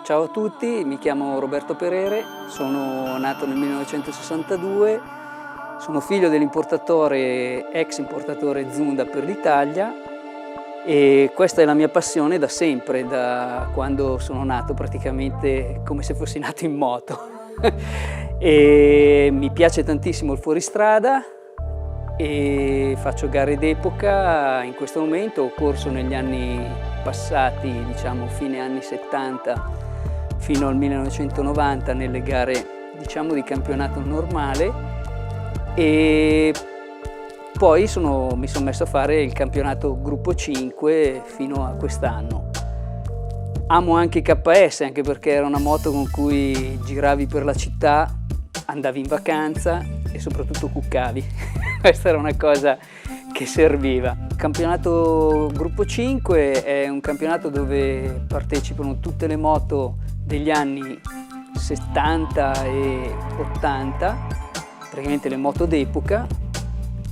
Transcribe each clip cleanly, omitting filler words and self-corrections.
Ciao a tutti, mi chiamo Roberto Perere, sono nato nel 1962, sono figlio dell'importatore, ex importatore Zundap per l'Italia e questa è la mia passione da sempre, da quando sono nato, praticamente come se fossi nato in moto. E mi piace tantissimo il fuoristrada e faccio gare d'epoca in questo momento. Ho corso negli anni passati, diciamo fine anni 70 fino al 1990 nelle gare, diciamo, di campionato normale, e poi mi sono messo a fare il campionato gruppo 5 fino a quest'anno. Amo anche i KS, anche perché era una moto con cui giravi per la città, andavi in vacanza e soprattutto cuccavi. Questa era una cosa che serviva. Il campionato gruppo 5 è un campionato dove partecipano tutte le moto degli anni 70 e 80, praticamente le moto d'epoca,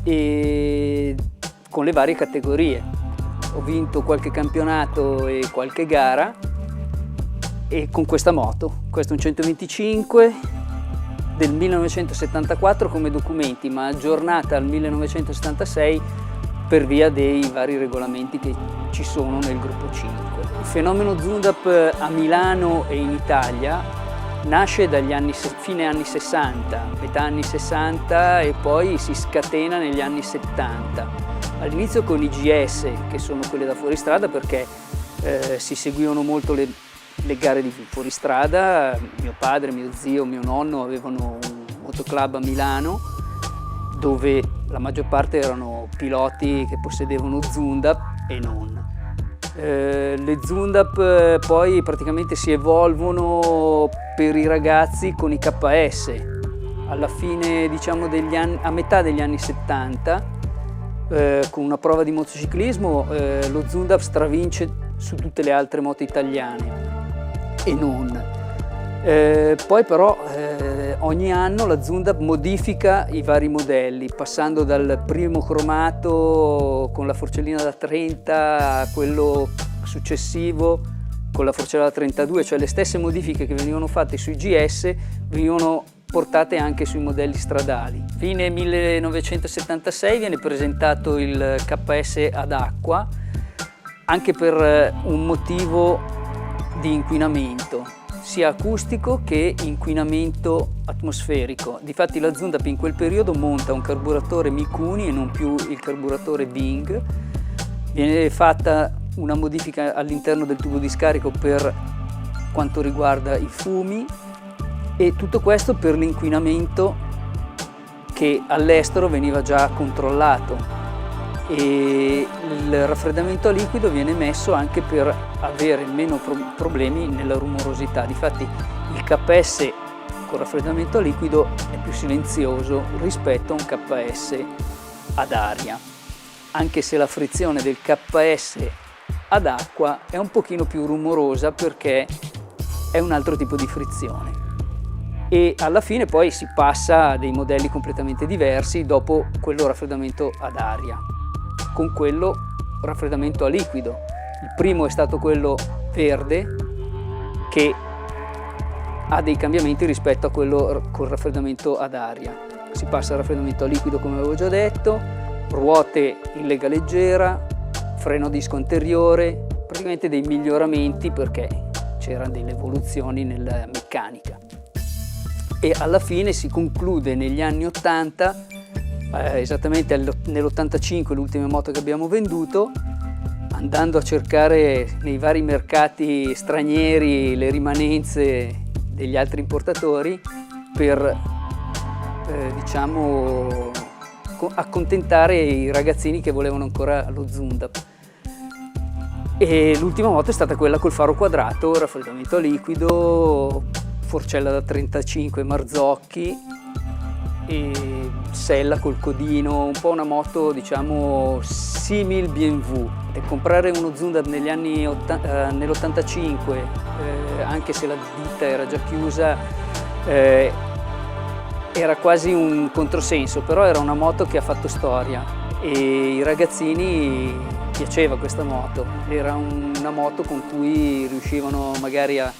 e con le varie categorie. Ho vinto qualche campionato e qualche gara e con questa moto. Questo è un 125 del 1974 come documenti, ma aggiornata al 1976 per via dei vari regolamenti che ci sono nel gruppo 5. Il fenomeno Zundap a Milano e in Italia nasce dagli fine anni 60, metà anni 60, e poi si scatena negli anni 70. All'inizio con i GS, che sono quelle da fuoristrada, perché si seguivano molto le gare di fuoristrada. Mio padre, mio zio, mio nonno avevano un motoclub a Milano dove la maggior parte erano piloti che possedevano Zundap e non. Le Zundap poi praticamente si evolvono per i ragazzi con i KS. Alla fine, diciamo, a metà degli anni 70, con una prova di motociclismo, lo Zundap stravince su tutte le altre moto italiane e non. Poi però ogni anno la Zundap modifica i vari modelli, passando dal primo cromato con la forcellina da 30 a quello successivo con la forcellina da 32, cioè le stesse modifiche che venivano fatte sui GS venivano portate anche sui modelli stradali. Fine 1976 viene presentato il KS ad acqua, anche per un motivo di inquinamento, sia acustico che inquinamento atmosferico. Difatti la Zundap in quel periodo monta un carburatore Mikuni e non più il carburatore Bing. Viene fatta una modifica all'interno del tubo di scarico per quanto riguarda i fumi, e tutto questo per l'inquinamento che all'estero veniva già controllato. E il raffreddamento a liquido viene messo anche per avere meno problemi nella rumorosità. Difatti il KS con raffreddamento a liquido è più silenzioso rispetto a un KS ad aria, anche se la frizione del KS ad acqua è un pochino più rumorosa perché è un altro tipo di frizione. E alla fine poi si passa a dei modelli completamente diversi dopo quello raffreddamento ad aria con quello raffreddamento a liquido. Il primo è stato quello verde, che ha dei cambiamenti rispetto a quello col raffreddamento ad aria. Si passa al raffreddamento a liquido, come avevo già detto, ruote in lega leggera, freno a disco anteriore, praticamente dei miglioramenti perché c'erano delle evoluzioni nella meccanica. E alla fine si conclude negli anni 80, esattamente nell'85, l'ultima moto che abbiamo venduto, andando a cercare nei vari mercati stranieri le rimanenze degli altri importatori per diciamo accontentare i ragazzini che volevano ancora lo Zundap. E l'ultima moto è stata quella col faro quadrato, raffreddamento a liquido, forcella da 35 Marzocchi e sella col codino, un po' una moto, diciamo, simil BMW. E comprare uno Zundap negli anni nell'85, anche se la ditta era già chiusa, era quasi un controsenso, però era una moto che ha fatto storia e i ragazzini piaceva questa moto. Era una moto con cui riuscivano magari a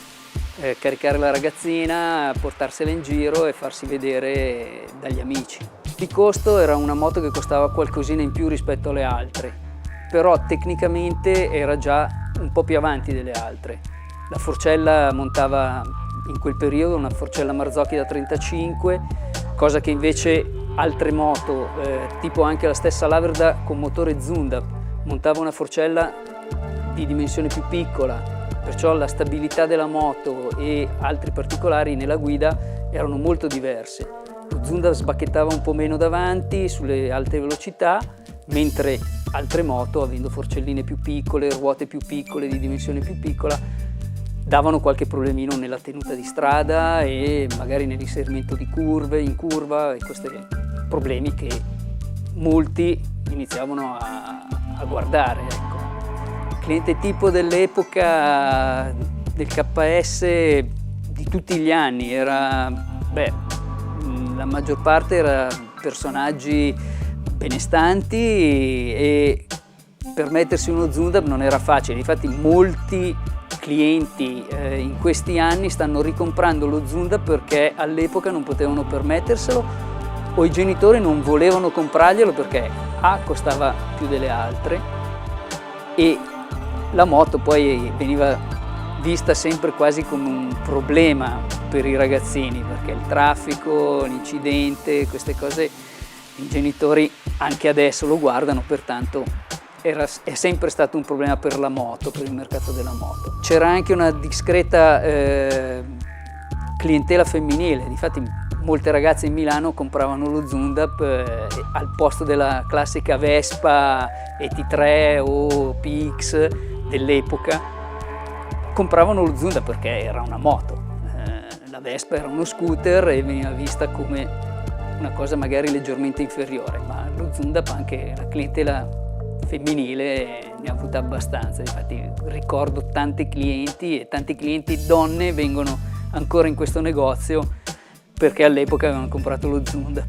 caricare la ragazzina, portarsela in giro e farsi vedere dagli amici. Di costo era una moto che costava qualcosina in più rispetto alle altre, però tecnicamente era già un po' più avanti delle altre. La forcella montava in quel periodo una forcella Marzocchi da 35, cosa che invece altre moto, tipo anche la stessa Laverda con motore Zundap, montava una forcella di dimensione più piccola, perciò la stabilità della moto e altri particolari nella guida erano molto diverse. Lo Zundap sbacchettava un po' meno davanti sulle alte velocità, mentre altre moto, avendo forcelline più piccole, ruote più piccole, di dimensione più piccola, davano qualche problemino nella tenuta di strada e magari nell'inserimento di curve, in curva, e questi problemi che molti iniziavano a guardare. Ecco. Il cliente tipo dell'epoca del KS di tutti gli anni era, la maggior parte era personaggi benestanti e permettersi uno Zundap non era facile. Infatti molti clienti in questi anni stanno ricomprando lo Zundap perché all'epoca non potevano permetterselo o i genitori non volevano comprarglielo perché A, costava più delle altre, e la moto poi veniva vista sempre quasi come un problema per i ragazzini, perché il traffico, l'incidente, queste cose i genitori anche adesso lo guardano, pertanto è sempre stato un problema per la moto, per il mercato della moto. C'era anche una discreta clientela femminile, difatti molte ragazze in Milano compravano lo Zundap al posto della classica Vespa ET3 o PX dell'epoca, compravano lo Zundap perché era una moto. La Vespa era uno scooter e veniva vista come una cosa magari leggermente inferiore, ma lo Zundap anche la clientela femminile ne ha avuta abbastanza. Infatti ricordo tanti clienti donne vengono ancora in questo negozio perché all'epoca avevano comprato lo Zundap.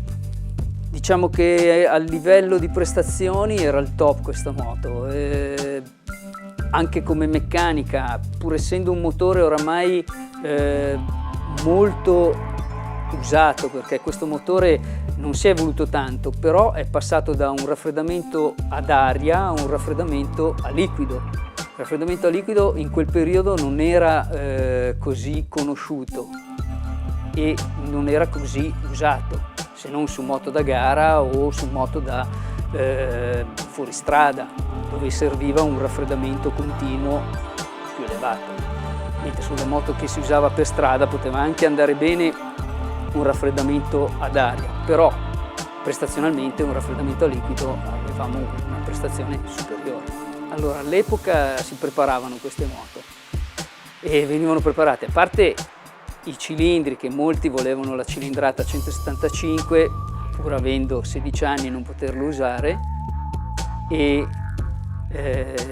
Diciamo che a livello di prestazioni era il top questa moto, anche come meccanica, pur essendo un motore oramai molto usato, perché questo motore non si è evoluto tanto, però è passato da un raffreddamento ad aria a un raffreddamento a liquido. Il raffreddamento a liquido in quel periodo non era così conosciuto e non era così usato, se non su moto da gara o su moto da fuoristrada, dove serviva un raffreddamento continuo più elevato. Mentre sulle moto che si usava per strada poteva anche andare bene un raffreddamento ad aria, però prestazionalmente un raffreddamento a liquido avevamo una prestazione superiore. Allora all'epoca si preparavano queste moto e venivano preparate, a parte i cilindri, che molti volevano la cilindrata 175 pur avendo 16 anni e non poterlo usare, e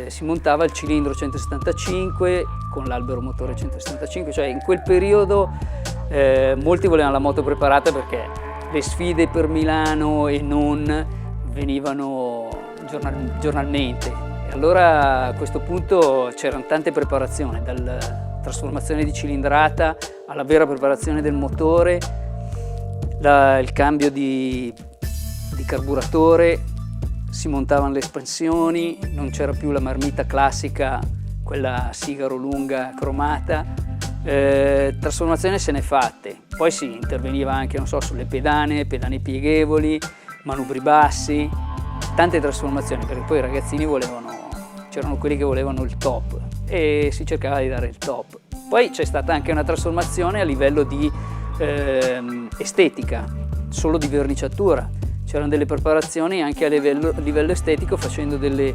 si montava il cilindro 175 con l'albero motore 175, cioè in quel periodo molti volevano la moto preparata perché le sfide per Milano e non venivano giornalmente, e allora a questo punto c'erano tante preparazioni, dalla trasformazione di cilindrata alla vera preparazione del motore, il cambio di carburatore, si montavano le espansioni, non c'era più la marmita classica, quella sigaro lunga cromata, trasformazioni se ne fatte. Poi si interveniva anche, non so, sulle pedane pieghevoli, manubri bassi, tante trasformazioni, perché poi i ragazzini c'erano quelli che volevano il top e si cercava di dare il top. Poi c'è stata anche una trasformazione a livello di estetica, solo di verniciatura. C'erano delle preparazioni anche a livello estetico, facendo delle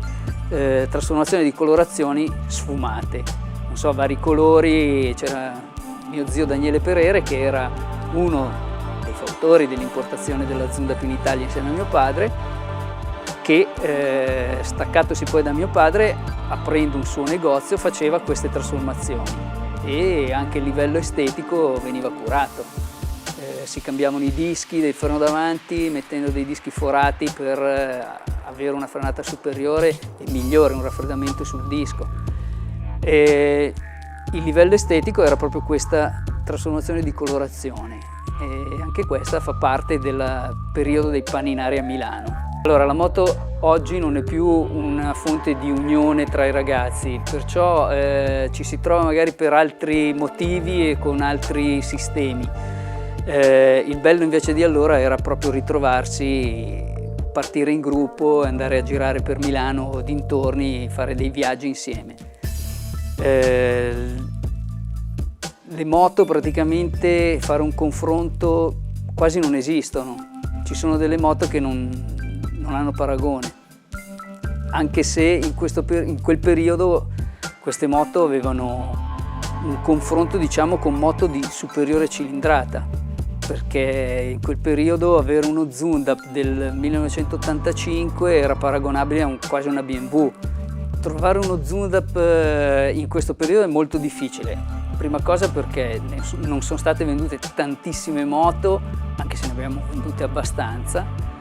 trasformazioni di colorazioni sfumate. Non so, vari colori. C'era mio zio Daniele Perere, che era uno dei fautori dell'importazione della Zundap in Italia insieme a mio padre, che staccatosi poi da mio padre, aprendo un suo negozio, faceva queste trasformazioni e anche a livello estetico veniva curato. Si cambiavano i dischi del freno davanti mettendo dei dischi forati per avere una frenata superiore e migliore, un raffreddamento sul disco. il livello estetico era proprio questa trasformazione di colorazione, e anche questa fa parte del periodo dei paninari a Milano. Allora, la moto oggi non è più una fonte di unione tra i ragazzi, perciò ci si trova magari per altri motivi e con altri sistemi. Il bello invece di allora era proprio ritrovarsi, partire in gruppo, andare a girare per Milano o dintorni, fare dei viaggi insieme. Le moto praticamente, fare un confronto, quasi non esistono. Ci sono delle moto che non hanno paragone, anche se in quel periodo queste moto avevano un confronto, diciamo, con moto di superiore cilindrata, perché in quel periodo avere uno Zundap del 1985 era paragonabile a quasi una BMW. Trovare uno Zundap in questo periodo è molto difficile, prima cosa perché non sono state vendute tantissime moto, anche se ne abbiamo vendute abbastanza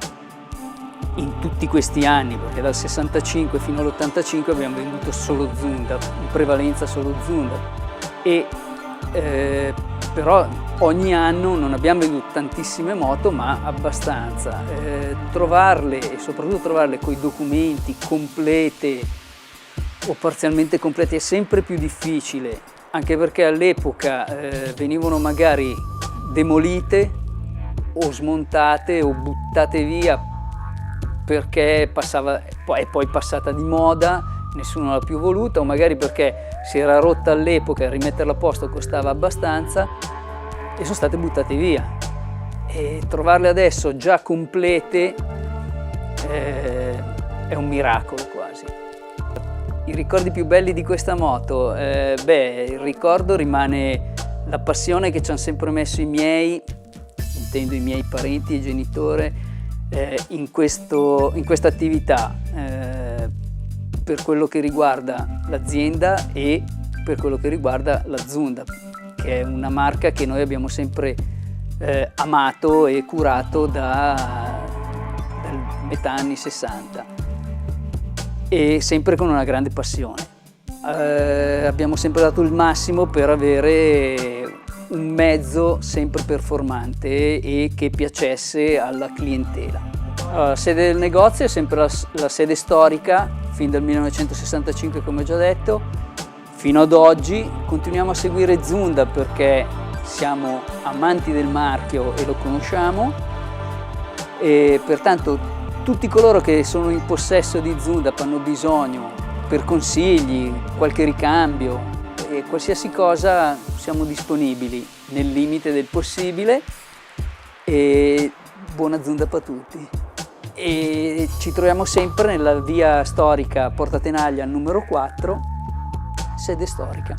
in tutti questi anni, perché dal 65 fino all'85 abbiamo venduto solo Zundap, in prevalenza solo Zundap, e però ogni anno non abbiamo venduto tantissime moto, ma abbastanza. Trovarle, e soprattutto trovarle con i documenti complete o parzialmente completi, è sempre più difficile, anche perché all'epoca venivano magari demolite o smontate o buttate via perché è poi passata di moda, nessuno l'ha più voluta, o magari perché si era rotta all'epoca e rimetterla a posto costava abbastanza e sono state buttate via. E trovarle adesso già complete è un miracolo quasi. I ricordi più belli di questa moto? Il ricordo rimane la passione che ci hanno sempre messo i miei, intendo i miei parenti e genitori, in questa attività, per quello che riguarda l'azienda e per quello che riguarda la Zundap, che è una marca che noi abbiamo sempre amato e curato dal metà anni 60, e sempre con una grande passione. Abbiamo sempre dato il massimo per avere un mezzo sempre performante e che piacesse alla clientela. La sede del negozio è sempre la sede storica, fin dal 1965 come ho già detto, fino ad oggi. Continuiamo a seguire Zundap perché siamo amanti del marchio e lo conosciamo, e pertanto tutti coloro che sono in possesso di Zundap, hanno bisogno per consigli, qualche ricambio e qualsiasi cosa, siamo disponibili nel limite del possibile, e buona Zundap a tutti. E ci troviamo sempre nella via storica Porta Tenaglia numero 4, sede storica.